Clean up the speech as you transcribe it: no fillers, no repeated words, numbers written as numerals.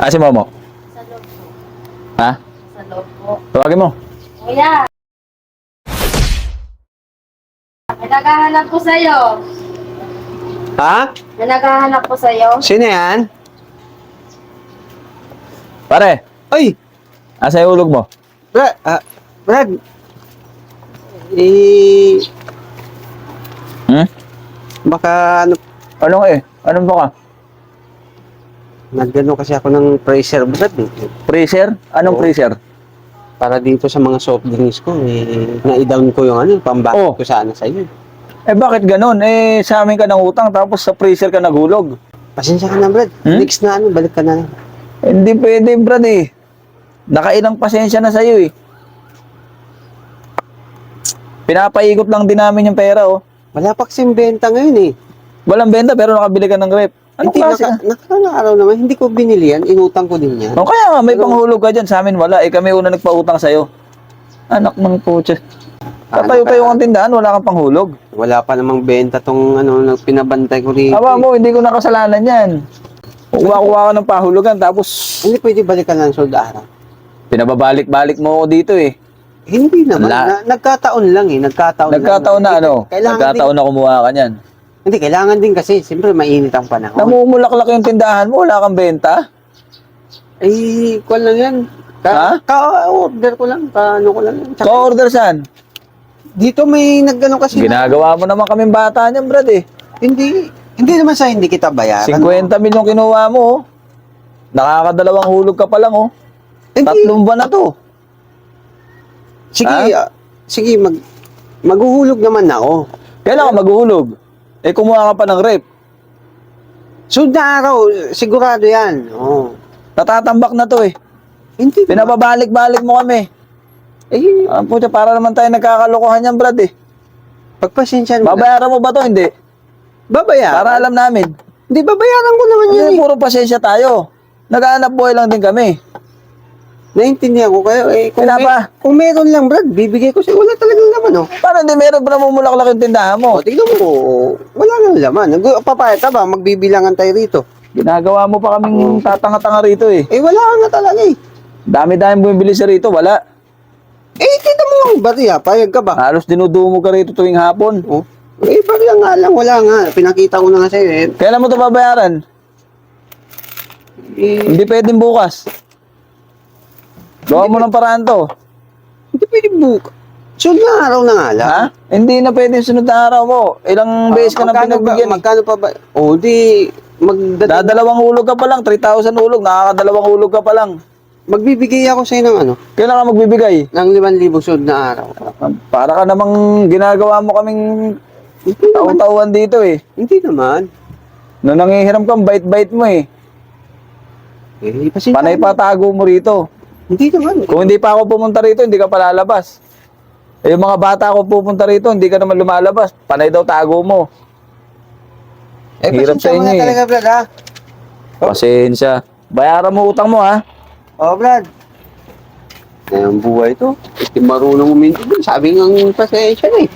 Ah, si Momo. Sa loob po. Ha? Sa loob po. Tawagin mo. Kuya! May naghahanap po sa'yo. Ha? May naghahanap po sa'yo. Sino yan? Pare, Ay! asa yung ulog mo? Brad. Eh, Hmm? baka ano, Anong Anong ba ka? nagano kasi ako ng pressure, Brad. Freezer? Anong Oo. freezer? Para dito sa mga soft drinks ko, na-down ko yung ano, pambakit Oh. ko sana sa iyo. Eh bakit ganun? Eh sa amin ka nang utang tapos sa freezer ka naghulog. Pasensya ka na, Brad. Hmm? Next na ano, balik ka na. Hindi pwede, brad eh. Nakailang pasensya na sa'yo eh. Pinapaikot lang din namin yung pera oh. Wala pa kasing benta ngayon eh. Walang benta pero nakabili ka ng rep. Anong Hindi, klase ka? nakaraang araw naman, hindi ko binili yan, inutang ko din yan. O kaya nga, may Pero- panghulog ka dyan. Sa amin wala. Eh kami una nagpautang sa'yo. Anak ng putya. Tatayo-tayo kang tindahan, wala kang panghulog. Wala pa namang benta tong ano, pinabantay ko rito. Aba mo, hindi ko nakasalanan yan. Kuha-kuha ka ng pahulugan tapos Hindi pwede balikan lang sold araw. pinababalik-balik mo ako dito eh. Hindi naman. Wala. Nagkataon lang eh. Nagkataon Nagkataon na lang. ano? Kailangan Nagkataon na kumuha ka niyan. Hindi, kailangan din kasi. Siyempre, mainit ang panahon. Namumulaklak yung tindahan mo, wala kang benta. Eh, kwan lang yan. Ha? Ka-order ko lang. Ka-ano ko lang yan. Tsaka, Ka-order saan? dito may nagano kasi. Ginagawa mo naman kaming bata niyan, brad eh. Hindi naman sa hindi kita bayaran. 50 milyong kinuha mo oh. Nakakadalawang hulog ka pa lang oh. Hindi. 3 buwan na to. Sige, Ha? sige, maghuhulog naman ako. Kailan ka maghuhulog? Eh kumuha ka pa ng rep. Sunod na araw, sigurado yan. Oh. Natatambak na to eh. Hindi naman. Pinababalik-balik mo kami. Eh, Pucha, para naman tayo nagkakalokohan yan, brad eh. pagpasensyahan mo. Babayaran mo ba to? Hindi. Babayaran. Para alam namin. Hindi, babayaran ko naman yan Hindi, eh. puro pasensya tayo. Naghahanap buhay lang din kami. Naintindihan ko kayo. Eh, Pinapa. kung meron lang, Brad, bibigay ko sa'yo. Wala talagang laman, oh. Paano hindi meron pa namumulaklak yung tindahan mo? O, tignan mo, wala nang laman. Papayat ka ba? Magbibilangan tayo rito. Ginagawa mo pa kaming tatanga-tanga rito eh. Eh, wala nga talaga eh. Dami-dami bumibili sa rito, wala. Eh, kita mo ang bariya. Payag ka ba? Halos dinudumo ka rito tuwing hapon. Oh. Eh, bariya nga lang. Wala nga. Pinakita ko na nga sa'yo eh. Kailan mo ito babayaran? Hindi pwedeng bukas. Gawa mo ng paraan to. Hindi pwede buka. Sunod na araw na nga lang. Ha? Hindi na pwedeng sunod na araw mo. Ilang beses ka na Magkano pinagbigyan. eh. Magkano pa ba? O, di... Dadalawang hulog ka pa lang, 3,000 hulog, nakakadalawang hulog ka pa lang. Magbibigay ako sa'yo ng ano? Kailan ka magbibigay? Ng 5,000 sunod na araw. Para ka namang ginagawa mo kaming Hindi naman. tao-tauhan dito eh. Hindi naman. Nung nangihiram ka, bait-bait mo eh. Eh, pasensya Panay ka na. patago mo rito. Hindi naman. Kung hindi pa ako pumunta rito, hindi ka palalabas. Eh, yung mga bata ako pupunta rito, hindi ka naman lumalabas. Panay daw tago mo. Eh, Hirap pasensya sa mo inyo na eh. talaga, Brad, ha? Pasensya. Bayaran mo utang mo ha. Oh, Brad. Ngayong buhay to. Hindi marunong uminti. Sabi nga pasensya na eh.